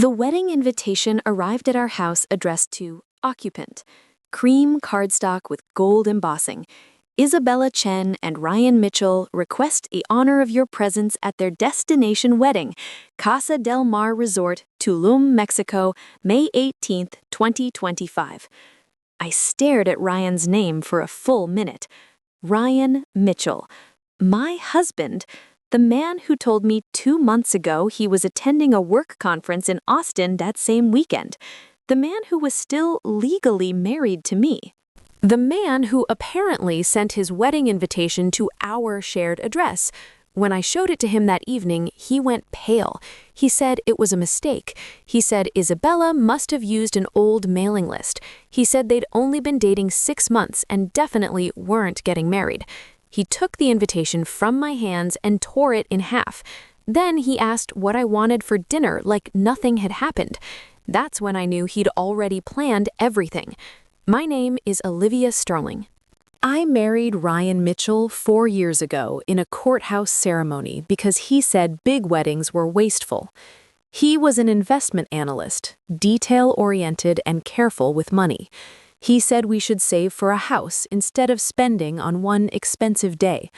The wedding invitation arrived at our house addressed to Occupant, cream cardstock with gold embossing. Isabella Chen and Ryan Mitchell request the honor of your presence at their destination wedding, Casa del Mar Resort, Tulum, Mexico, May 18th, 2025. I stared at Ryan's name for a full minute. Ryan Mitchell. My husband. The man who told me 2 months ago he was attending a work conference in Austin that same weekend. The man who was still legally married to me. The man who apparently sent his wedding invitation to our shared address. When I showed it to him that evening, he went pale. He said it was a mistake. He said Isabella must have used an old mailing list. He said they'd only been dating 6 months and definitely weren't getting married. He took the invitation from my hands and tore it in half. Then he asked what I wanted for dinner like nothing had happened. That's when I knew he'd already planned everything. My name is Olivia Sterling. I married Ryan Mitchell 4 years ago in a courthouse ceremony because he said big weddings were wasteful. He was an investment analyst, detail-oriented and careful with money. He said we should save for a house instead of spending on one expensive day.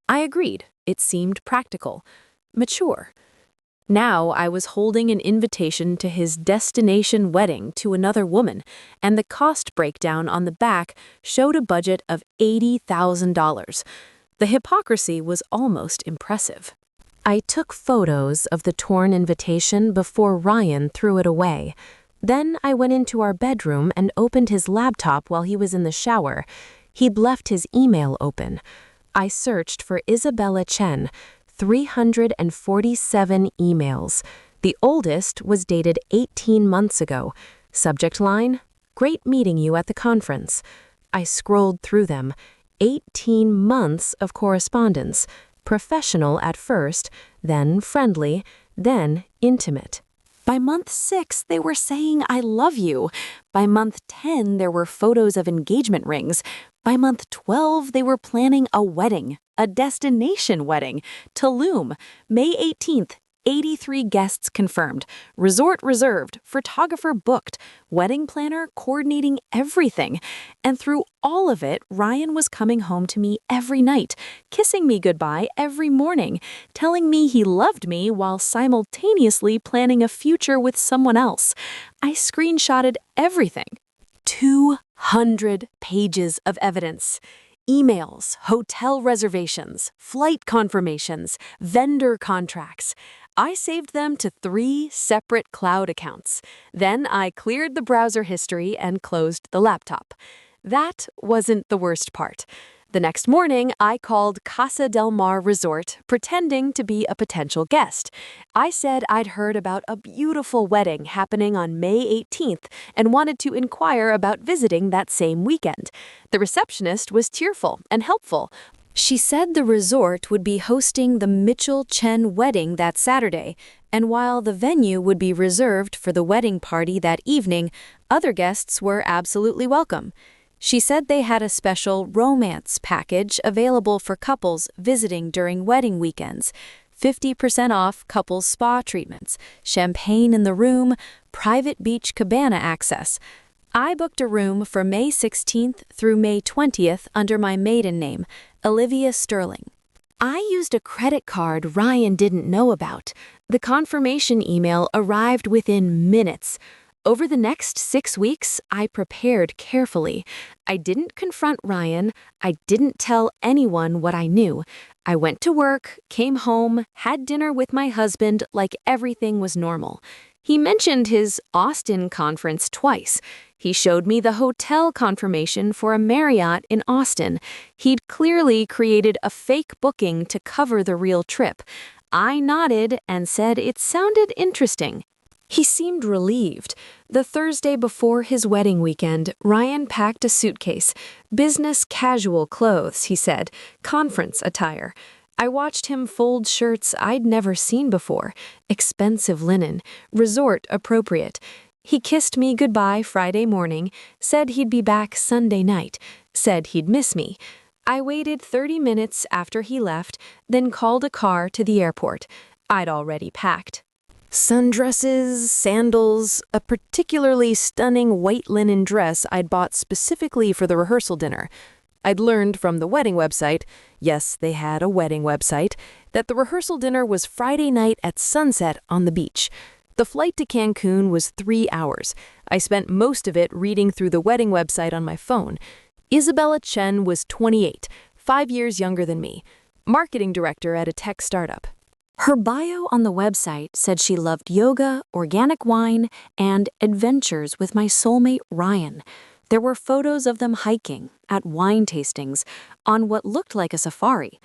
I agreed. It seemed practical, mature. Now I was holding an invitation to his destination wedding to another woman, and the cost breakdown on the back showed a budget of $80,000. The hypocrisy was almost impressive. I took photos of the torn invitation before Ryan threw it away. Then I went into our bedroom and opened his laptop while he was in the shower. He'd left his email open. I searched for Isabella Chen, 347 emails. The oldest was dated 18 months ago. Subject line, "Great meeting you at the conference." I scrolled through them. 18 months of correspondence. Professional at first, then friendly, then intimate. By month 6, they were saying, "I love you." By month 10, there were photos of engagement rings. By month 12, they were planning a wedding, a destination wedding, Tulum, May 18th, 83 guests confirmed, resort reserved, photographer booked, wedding planner coordinating everything. And through all of it, Ryan was coming home to me every night, kissing me goodbye every morning, telling me he loved me while simultaneously planning a future with someone else. I screenshotted everything. 200 pages of evidence. Emails, hotel reservations, flight confirmations, vendor contracts. I saved them to 3 separate cloud accounts. Then I cleared the browser history and closed the laptop. That wasn't the worst part. The next morning, I called Casa del Mar Resort, pretending to be a potential guest. I said I'd heard about a beautiful wedding happening on May 18th and wanted to inquire about visiting that same weekend. The receptionist was tearful and helpful. She said the resort would be hosting the Mitchell-Chen wedding that Saturday, and while the venue would be reserved for the wedding party that evening, other guests were absolutely welcome. She said they had a special romance package available for couples visiting during wedding weekends. 50% off couples spa treatments, champagne in the room, private beach cabana access. I booked a room for May 16th through May 20th under my maiden name, Olivia Sterling. I used a credit card Ryan didn't know about. The confirmation email arrived within minutes. Over the next 6 weeks, I prepared carefully. I didn't confront Ryan. I didn't tell anyone what I knew. I went to work, came home, had dinner with my husband like everything was normal. He mentioned his Austin conference twice. He showed me the hotel confirmation for a Marriott in Austin. He'd clearly created a fake booking to cover the real trip. I nodded and said it sounded interesting. He seemed relieved. The Thursday before his wedding weekend, Ryan packed a suitcase. Business casual clothes, he said. Conference attire. I watched him fold shirts I'd never seen before. Expensive linen. Resort appropriate. He kissed me goodbye Friday morning, said he'd be back Sunday night, said he'd miss me. I waited 30 minutes after he left, then called a car to the airport. I'd already packed. Sundresses, sandals, a particularly stunning white linen dress I'd bought specifically for the rehearsal dinner. I'd learned from the wedding website, yes, they had a wedding website, that the rehearsal dinner was Friday night at sunset on the beach. The flight to Cancun was 3 hours. I spent most of it reading through the wedding website on my phone. Isabella Chen was 28, 5 years younger than me, marketing director at a tech startup. Her bio on the website said she loved yoga, organic wine, and adventures with my soulmate Ryan. There were photos of them hiking, at wine tastings, on what looked like a safari.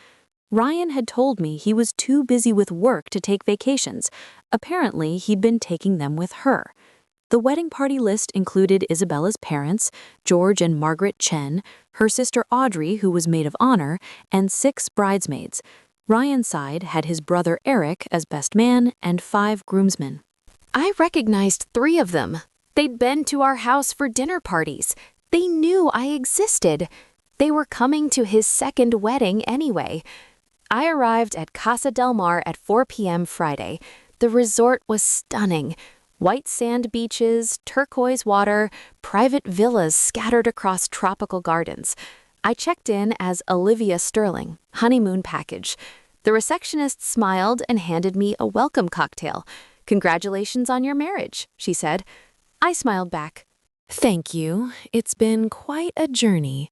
Ryan had told me he was too busy with work to take vacations. Apparently, he'd been taking them with her. The wedding party list included Isabella's parents, George and Margaret Chen, her sister Audrey, who was maid of honor, and 6 bridesmaids. Ryan's side had his brother Eric as best man and 5 groomsmen. I recognized 3 of them. They'd been to our house for dinner parties. They knew I existed. They were coming to his second wedding anyway. I arrived at Casa del Mar at 4 p.m. Friday. The resort was stunning. White sand beaches, turquoise water, private villas scattered across tropical gardens. I checked in as Olivia Sterling, honeymoon package. The receptionist smiled and handed me a welcome cocktail. "Congratulations on your marriage," she said. I smiled back. "Thank you. It's been quite a journey."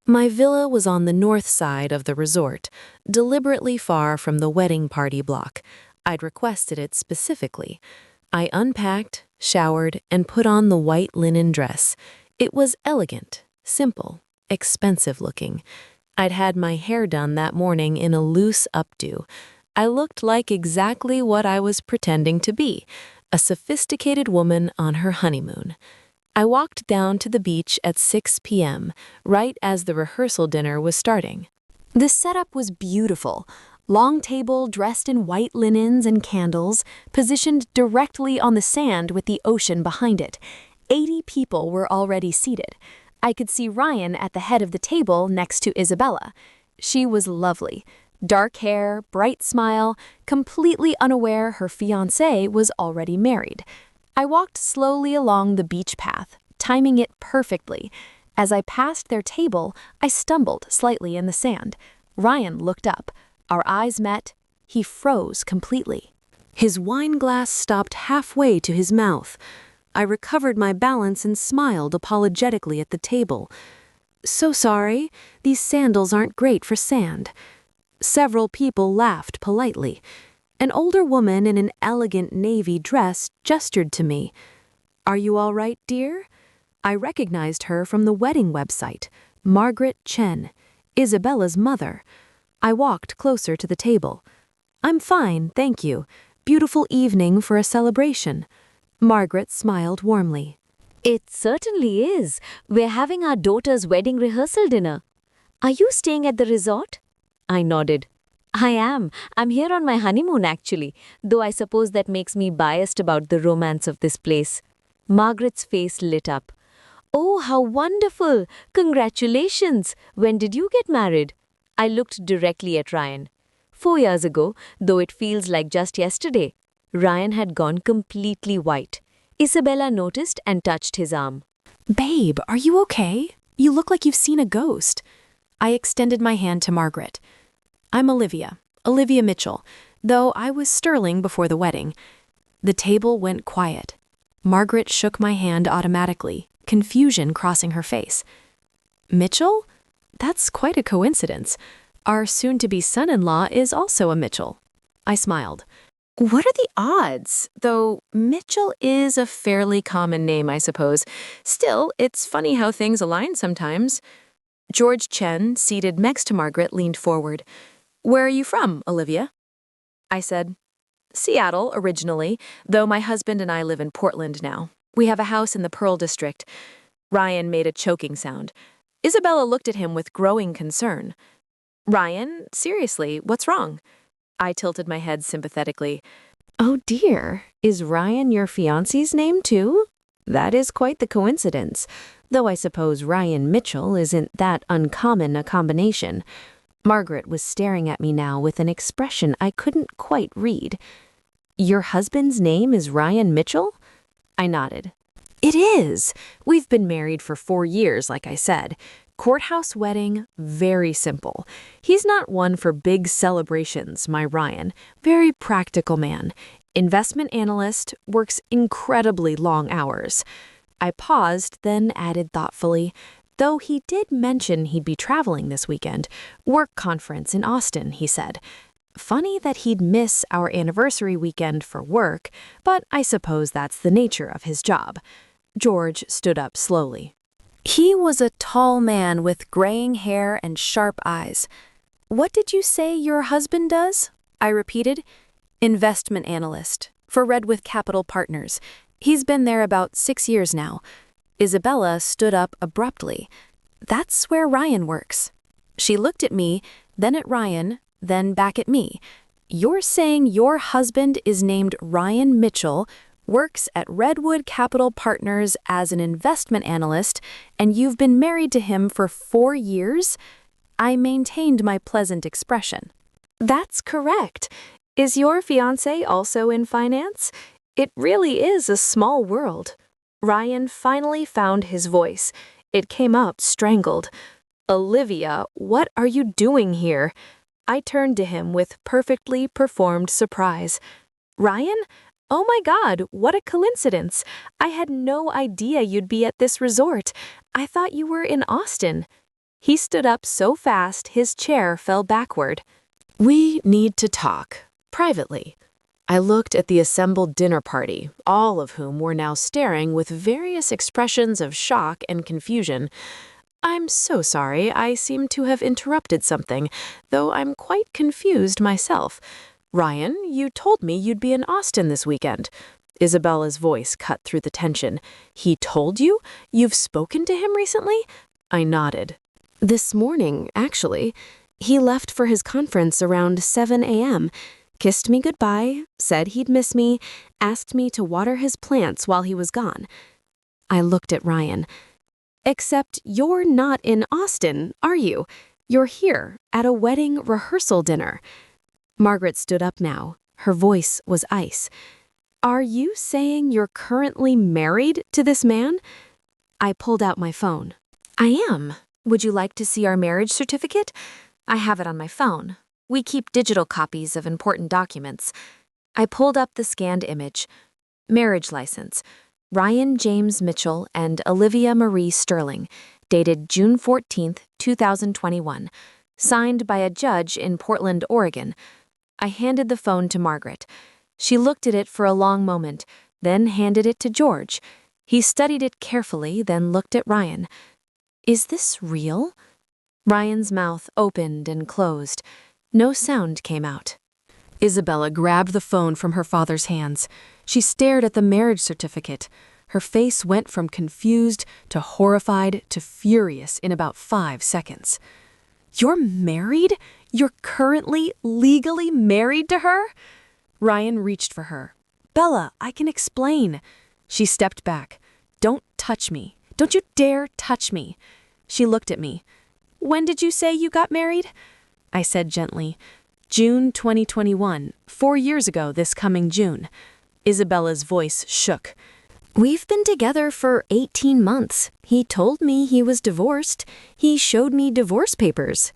My villa was on the north side of the resort, deliberately far from the wedding party block. I'd requested it specifically. I unpacked, showered, and put on the white linen dress. It was elegant, simple, expensive looking. I'd had my hair done that morning in a loose updo. I looked like exactly what I was pretending to be, a sophisticated woman on her honeymoon. I walked down to the beach at 6 p.m., right as the rehearsal dinner was starting. The setup was beautiful. Long table dressed in white linens and candles, positioned directly on the sand with the ocean behind it. 80 people were already seated. I could see Ryan at the head of the table next to Isabella. She was lovely. Dark hair, bright smile, completely unaware her fiancé was already married. I walked slowly along the beach path, timing it perfectly. As I passed their table, I stumbled slightly in the sand. Ryan looked up. Our eyes met. He froze completely. His wine glass stopped halfway to his mouth. I recovered my balance and smiled apologetically at the table. "So sorry, these sandals aren't great for sand." Several people laughed politely. An older woman in an elegant navy dress gestured to me. "Are you all right, dear?" I recognized her from the wedding website, Margaret Chen, Isabella's mother. I walked closer to the table. "I'm fine, thank you. Beautiful evening for a celebration." Margaret smiled warmly. It certainly is. We're having our daughter's wedding rehearsal dinner. Are you staying at the resort? I nodded. I am. I'm here on my honeymoon actually, though I suppose that makes me biased about the romance of this place. Margaret's face lit up. Oh, how wonderful! Congratulations! When did you get married? I looked directly at Ryan. 4 years ago, though it feels like just yesterday. Ryan had gone completely white. Isabella noticed and touched his arm. "Babe, are you okay? You look like you've seen a ghost." I extended my hand to Margaret. "I'm Olivia Mitchell, though I was Sterling before the wedding." The table went quiet. Margaret shook my hand automatically, confusion crossing her face. "Mitchell? That's quite a coincidence. Our soon-to-be son-in-law is also a Mitchell." I smiled. "What are the odds? Though Mitchell is a fairly common name, I suppose. Still, it's funny how things align sometimes." George Chen, seated next to Margaret, leaned forward. "Where are you from, Olivia?" I said, "Seattle, originally, though my husband and I live in Portland now. We have a house in the Pearl District." Ryan made a choking sound. Isabella looked at him with growing concern. "Ryan, seriously, what's wrong?" I tilted my head sympathetically. "Oh dear, is Ryan your fiancé's name too? That is quite the coincidence, though I suppose Ryan Mitchell isn't that uncommon a combination." Margaret was staring at me now with an expression I couldn't quite read. Your husband's name is Ryan Mitchell? I nodded. It is. We've been married for 4 years, like I said. Courthouse wedding, very simple. He's not one for big celebrations, my Ryan. Very practical man. Investment analyst, works incredibly long hours. I paused, then added thoughtfully, though he did mention he'd be traveling this weekend. Work conference in Austin, he said. Funny that he'd miss our anniversary weekend for work, but I suppose that's the nature of his job. George stood up slowly. He was a tall man with graying hair and sharp eyes. What did you say your husband does? I repeated. Investment analyst for Redwood Capital Partners. He's been there about 6 years now. Isabella stood up abruptly. That's where Ryan works. She looked at me, then at Ryan, then back at me. You're saying your husband is named Ryan Mitchell, works at Redwood Capital Partners as an investment analyst, and you've been married to him for 4 years? I maintained my pleasant expression. That's correct. Is your fiancé also in finance? It really is a small world. Ryan finally found his voice. It came up strangled. Olivia, what are you doing here? I turned to him with perfectly performed surprise. Ryan? Oh my God, what a coincidence. I had no idea you'd be at this resort. I thought you were in Austin. He stood up so fast his chair fell backward. We need to talk, privately. I looked at the assembled dinner party, all of whom were now staring with various expressions of shock and confusion. I'm so sorry, I seem to have interrupted something, though I'm quite confused myself. Ryan, you told me you'd be in Austin this weekend. Isabella's voice cut through the tension. He told you? You've spoken to him recently? I nodded. This morning, actually. He left for his conference around 7 a.m., kissed me goodbye, said he'd miss me, asked me to water his plants while he was gone. I looked at Ryan. Except you're not in Austin, are you? You're here, at a wedding rehearsal dinner. Margaret stood up now. Her voice was ice. Are you saying you're currently married to this man? I pulled out my phone. I am. Would you like to see our marriage certificate? I have it on my phone. We keep digital copies of important documents. I pulled up the scanned image. Marriage license. Ryan James Mitchell and Olivia Marie Sterling, dated June 14, 2021. Signed by a judge in Portland, Oregon. I handed the phone to Margaret. She looked at it for a long moment, then handed it to George. He studied it carefully, then looked at Ryan. Is this real? Ryan's mouth opened and closed. No sound came out. Isabella grabbed the phone from her father's hands. She stared at the marriage certificate. Her face went from confused to horrified to furious in about 5 seconds. You're married? You're currently legally married to her? Ryan reached for her. Bella, I can explain. She stepped back. Don't touch me. Don't you dare touch me. She looked at me. When did you say you got married? I said gently. June 2021, 4 years ago this coming June. Isabella's voice shook. We've been together for 18 months. He told me he was divorced. He showed me divorce papers.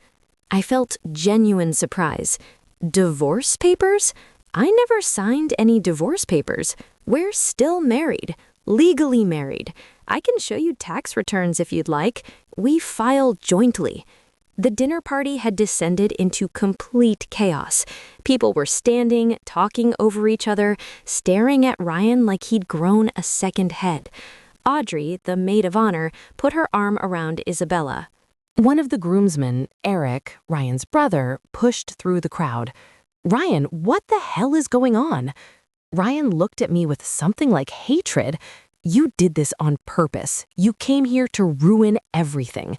I felt genuine surprise. Divorce papers? I never signed any divorce papers. We're still married. Legally married. I can show you tax returns if you'd like. We file jointly. The dinner party had descended into complete chaos. People were standing, talking over each other, staring at Ryan like he'd grown a second head. Audrey, the maid of honor, put her arm around Isabella. One of the groomsmen, Eric, Ryan's brother, pushed through the crowd. Ryan, what the hell is going on? Ryan looked at me with something like hatred. You did this on purpose. You came here to ruin everything.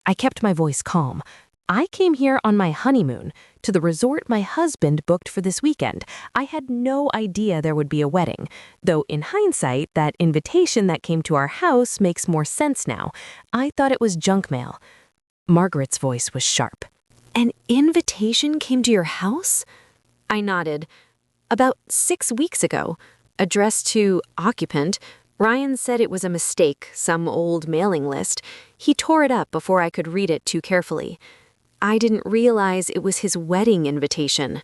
I kept my voice calm. I came here on my honeymoon, to the resort my husband booked for this weekend. I had no idea there would be a wedding, though in hindsight, that invitation that came to our house makes more sense now. I thought it was junk mail. Margaret's voice was sharp. An invitation came to your house? I nodded. About 6 weeks ago. Addressed to Occupant. Ryan said it was a mistake, some old mailing list. He tore it up before I could read it too carefully. I didn't realize it was his wedding invitation.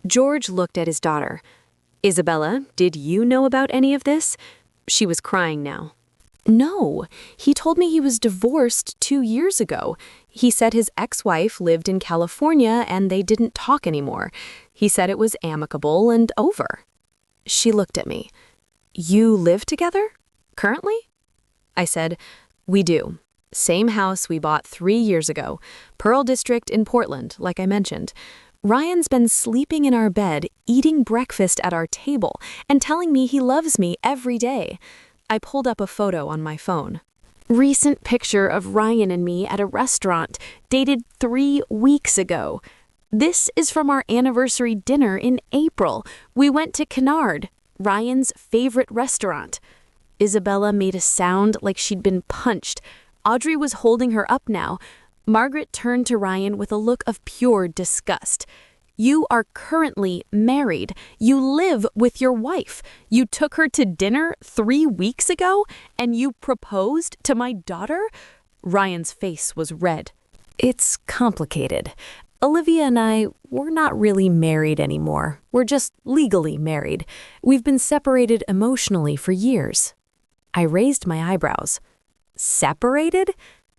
George looked at his daughter. Isabella, did you know about any of this? She was crying now. No, he told me he was divorced 2 years ago. He said his ex-wife lived in California and they didn't talk anymore. He said it was amicable and over. She looked at me. You live together? Currently? I said, we do. Same house we bought 3 years ago. Pearl District in Portland, like I mentioned. Ryan's been sleeping in our bed, eating breakfast at our table, and telling me he loves me every day. I pulled up a photo on my phone. Recent picture of Ryan and me at a restaurant, dated 3 weeks ago. This is from our anniversary dinner in April. We went to Canard, Ryan's favorite restaurant. Isabella made a sound like she'd been punched. Audrey was holding her up now. Margaret turned to Ryan with a look of pure disgust. You are currently married. You live with your wife. You took her to dinner 3 weeks ago, and you proposed to my daughter? Ryan's face was red. It's complicated. Olivia and I, we're not really married anymore. We're just legally married. We've been separated emotionally for years. I raised my eyebrows. Separated?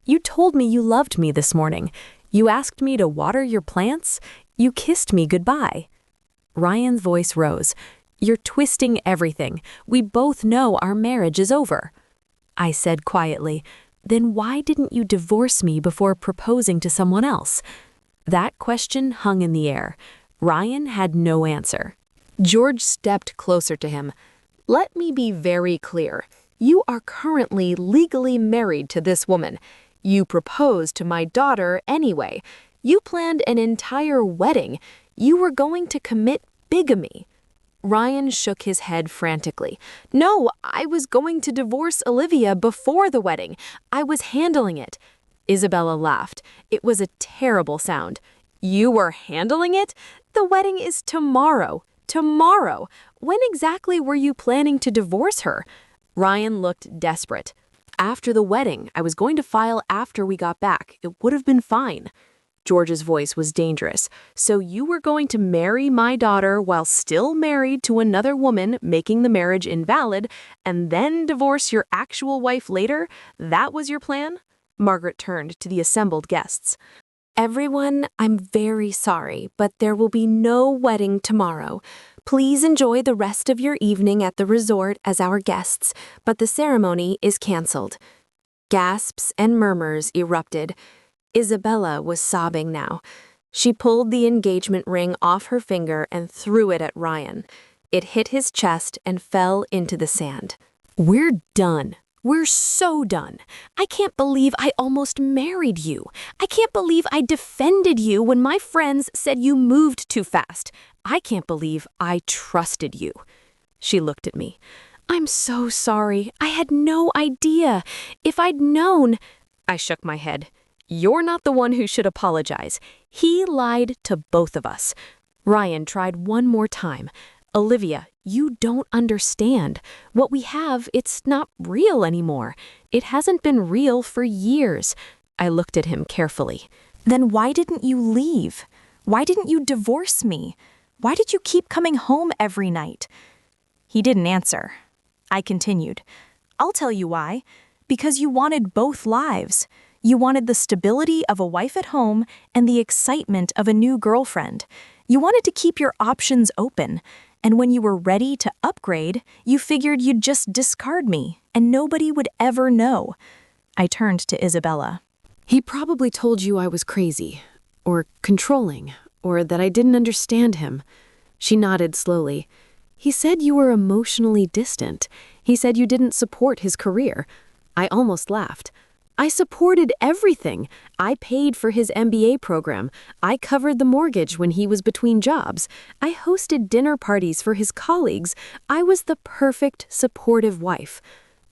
You told me you loved me this morning. You asked me to water your plants. You kissed me goodbye. Ryan's voice rose. You're twisting everything. We both know our marriage is over. I said quietly, then why didn't you divorce me before proposing to someone else? That question hung in the air. Ryan had no answer. George stepped closer to him. Let me be very clear. You are currently legally married to this woman. You proposed to my daughter anyway. You planned an entire wedding. You were going to commit bigamy. Ryan shook his head frantically. No, I was going to divorce Olivia before the wedding. I was handling it. Isabella laughed. It was a terrible sound. You were handling it? The wedding is tomorrow. Tomorrow. When exactly were you planning to divorce her? Ryan looked desperate. After the wedding, I was going to file after we got back. It would have been fine. George's voice was dangerous. So you were going to marry my daughter while still married to another woman, making the marriage invalid, and then divorce your actual wife later? That was your plan? Margaret turned to the assembled guests. Everyone, I'm very sorry, but there will be no wedding tomorrow. Please enjoy the rest of your evening at the resort as our guests, but the ceremony is canceled. Gasps and murmurs erupted. Isabella was sobbing now. She pulled the engagement ring off her finger and threw it at Ryan. It hit his chest and fell into the sand. We're done. We're so done. I can't believe I almost married you. I can't believe I defended you when my friends said you moved too fast. I can't believe I trusted you. She looked at me. I'm so sorry. I had no idea. If I'd known... I shook my head. You're not the one who should apologize. He lied to both of us. Ryan tried one more time. Olivia, you don't understand. What we have, it's not real anymore. It hasn't been real for years. I looked at him carefully. Then why didn't you leave? Why didn't you divorce me? Why did you keep coming home every night? He didn't answer. I continued. I'll tell you why. Because you wanted both lives. You wanted the stability of a wife at home and the excitement of a new girlfriend. You wanted to keep your options open. And when you were ready to upgrade, you figured you'd just discard me, and nobody would ever know. I turned to Isabella. He probably told you I was crazy, or controlling, or that I didn't understand him. She nodded slowly. He said you were emotionally distant. He said you didn't support his career. I almost laughed. I supported everything. I paid for his MBA program. I covered the mortgage when he was between jobs. I hosted dinner parties for his colleagues. I was the perfect, supportive wife.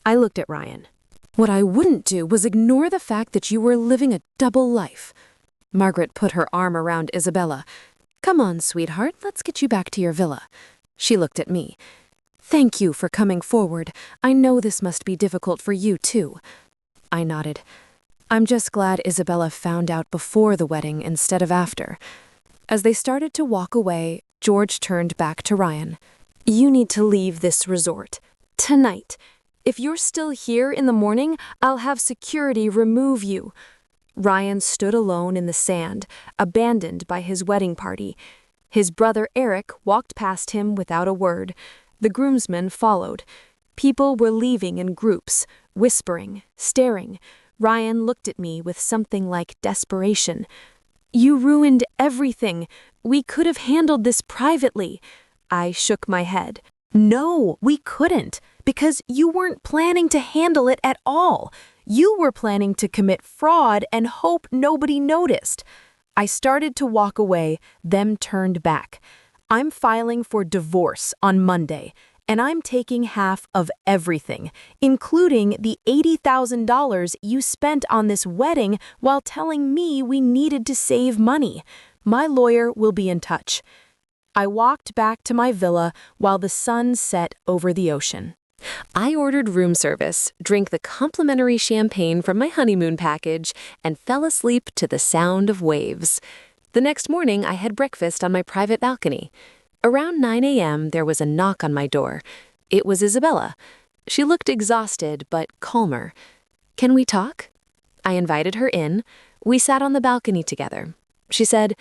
I looked at Ryan. What I wouldn't do was ignore the fact that you were living a double life. Margaret put her arm around Isabella. Come on, sweetheart, let's get you back to your villa. She looked at me. Thank you for coming forward. I know this must be difficult for you, too. I nodded. I'm just glad Isabella found out before the wedding instead of after. As they started to walk away, George turned back to Ryan. You need to leave this resort. Tonight. If you're still here in the morning, I'll have security remove you. Ryan stood alone in the sand, abandoned by his wedding party. His brother Eric walked past him without a word. The groomsmen followed. People were leaving in groups, whispering, staring. Ryan looked at me with something like desperation. You ruined everything. We could have handled this privately. I shook my head. No, we couldn't, because you weren't planning to handle it at all. You were planning to commit fraud and hope nobody noticed. I started to walk away, then turned back. I'm filing for divorce on Monday, and I'm taking half of everything, including the $80,000 you spent on this wedding while telling me we needed to save money. My lawyer will be in touch. I walked back to my villa while the sun set over the ocean. I ordered room service, drank the complimentary champagne from my honeymoon package, and fell asleep to the sound of waves. The next morning, I had breakfast on my private balcony. Around 9 a.m., there was a knock on my door. It was Isabella. She looked exhausted, but calmer. Can we talk? I invited her in. We sat on the balcony together. She said,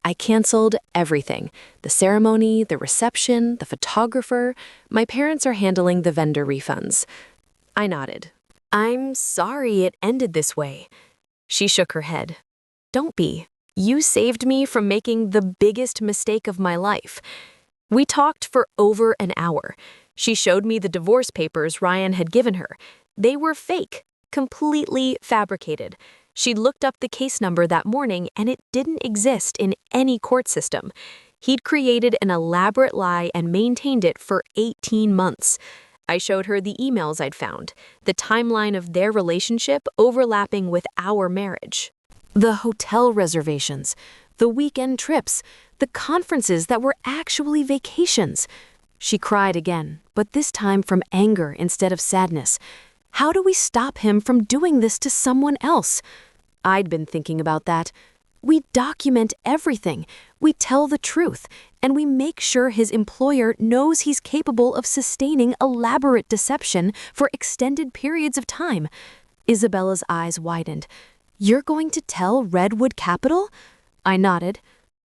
I canceled everything. The ceremony, the reception, the photographer. My parents are handling the vendor refunds. I nodded. I'm sorry it ended this way. She shook her head. Don't be. You saved me from making the biggest mistake of my life. We talked for over an hour. She showed me the divorce papers Ryan had given her. They were fake, completely fabricated. She looked up the case number that morning, and it didn't exist in any court system. He'd created an elaborate lie and maintained it for 18 months. I showed her the emails I'd found, the timeline of their relationship overlapping with our marriage. The hotel reservations, the weekend trips, the conferences that were actually vacations. She cried again, but this time from anger instead of sadness. How do we stop him from doing this to someone else? I'd been thinking about that. We document everything. We tell the truth, and we make sure his employer knows he's capable of sustaining elaborate deception for extended periods of time. Isabella's eyes widened. You're going to tell Redwood Capital? I nodded.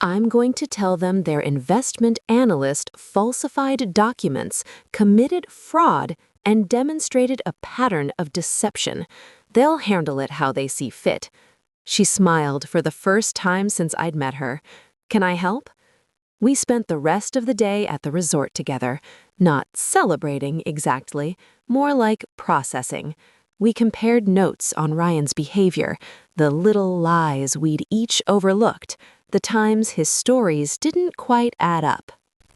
I'm going to tell them their investment analyst falsified documents, committed fraud, and demonstrated a pattern of deception. They'll handle it how they see fit. She smiled for the first time since I'd met her. Can I help? We spent the rest of the day at the resort together, not celebrating exactly, more like processing. We compared notes on Ryan's behavior, the little lies we'd each overlooked, the times his stories didn't quite add up.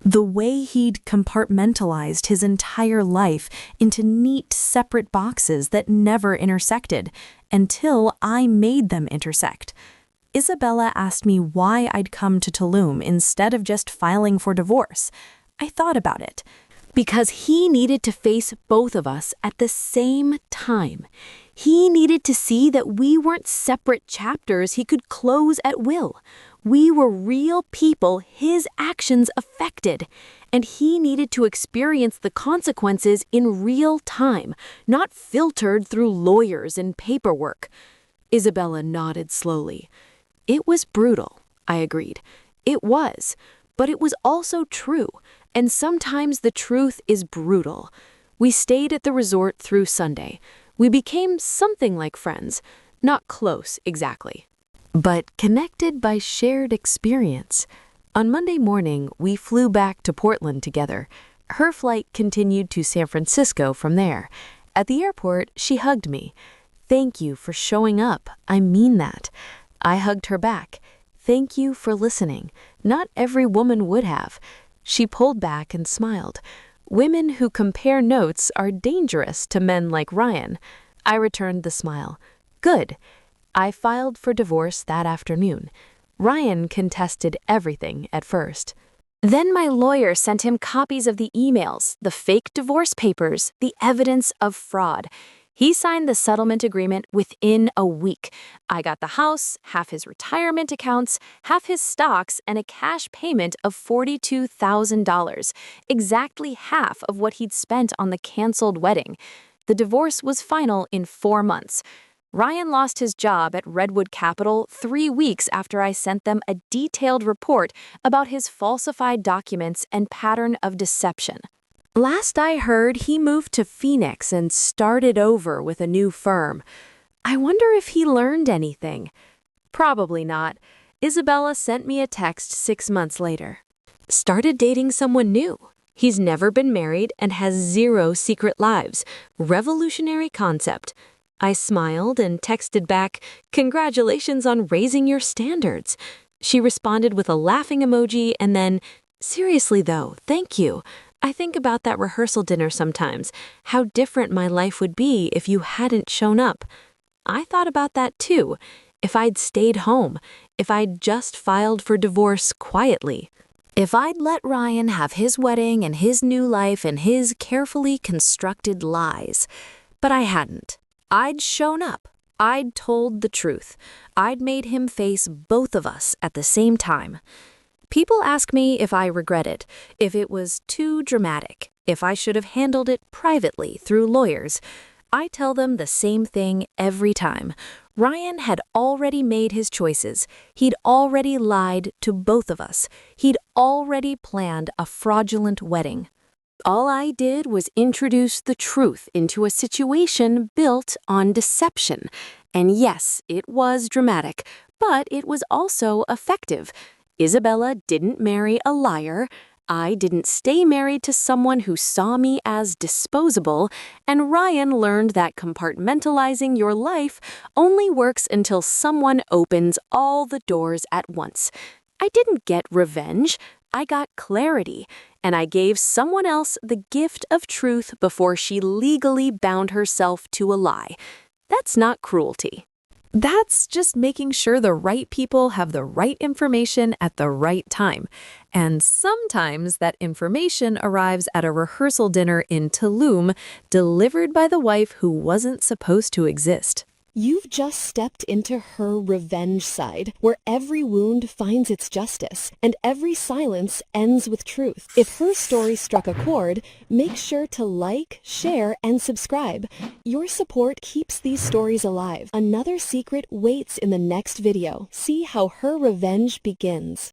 The way he'd compartmentalized his entire life into neat, separate boxes that never intersected, until I made them intersect. Isabella asked me why I'd come to Tulum instead of just filing for divorce. I thought about it. Because he needed to face both of us at the same time. He needed to see that we weren't separate chapters he could close at will. We were real people his actions affected, and he needed to experience the consequences in real time, not filtered through lawyers and paperwork. Isabella nodded slowly. It was brutal, I agreed. It was, but it was also true, and sometimes the truth is brutal. We stayed at the resort through Sunday. We became something like friends, not close exactly, but connected by shared experience. On Monday morning, we flew back to Portland together. Her flight continued to San Francisco from there. At the airport, she hugged me. Thank you for showing up. I mean that. I hugged her back. Thank you for listening. Not every woman would have. She pulled back and smiled. Women who compare notes are dangerous to men like Ryan. I returned the smile. Good. I filed for divorce that afternoon. Ryan contested everything at first. Then my lawyer sent him copies of the emails, the fake divorce papers, the evidence of fraud. He signed the settlement agreement within a week. I got the house, half his retirement accounts, half his stocks, and a cash payment of $42,000, exactly half of what he'd spent on the canceled wedding. The divorce was final in 4 months. Ryan lost his job at Redwood Capital 3 weeks after I sent them a detailed report about his falsified documents and pattern of deception. Last I heard, he moved to Phoenix and started over with a new firm. I wonder if he learned anything. Probably not. Isabella sent me a text 6 months later. Started dating someone new. He's never been married and has 0 secret lives. Revolutionary concept. I smiled and texted back, "Congratulations on raising your standards." She responded with a laughing emoji and then, "Seriously though, thank you. I think about that rehearsal dinner sometimes, how different my life would be if you hadn't shown up." I thought about that too, if I'd stayed home, if I'd just filed for divorce quietly. If I'd let Ryan have his wedding and his new life and his carefully constructed lies. But I hadn't. I'd shown up. I'd told the truth. I'd made him face both of us at the same time. People ask me if I regret it, if it was too dramatic, if I should have handled it privately through lawyers. I tell them the same thing every time. Ryan had already made his choices. He'd already lied to both of us. He'd already planned a fraudulent wedding. All I did was introduce the truth into a situation built on deception. And yes, it was dramatic, but it was also effective. Isabella didn't marry a liar. I didn't stay married to someone who saw me as disposable, and Ryan learned that compartmentalizing your life only works until someone opens all the doors at once. I didn't get revenge. I got clarity, and I gave someone else the gift of truth before she legally bound herself to a lie. That's not cruelty. That's just making sure the right people have the right information at the right time. And sometimes that information arrives at a rehearsal dinner in Tulum, delivered by the wife who wasn't supposed to exist. You've just stepped into her revenge side, where every wound finds its justice, and every silence ends with truth. If her story struck a chord, make sure to like, share, and subscribe. Your support keeps these stories alive. Another secret waits in the next video. See how her revenge begins.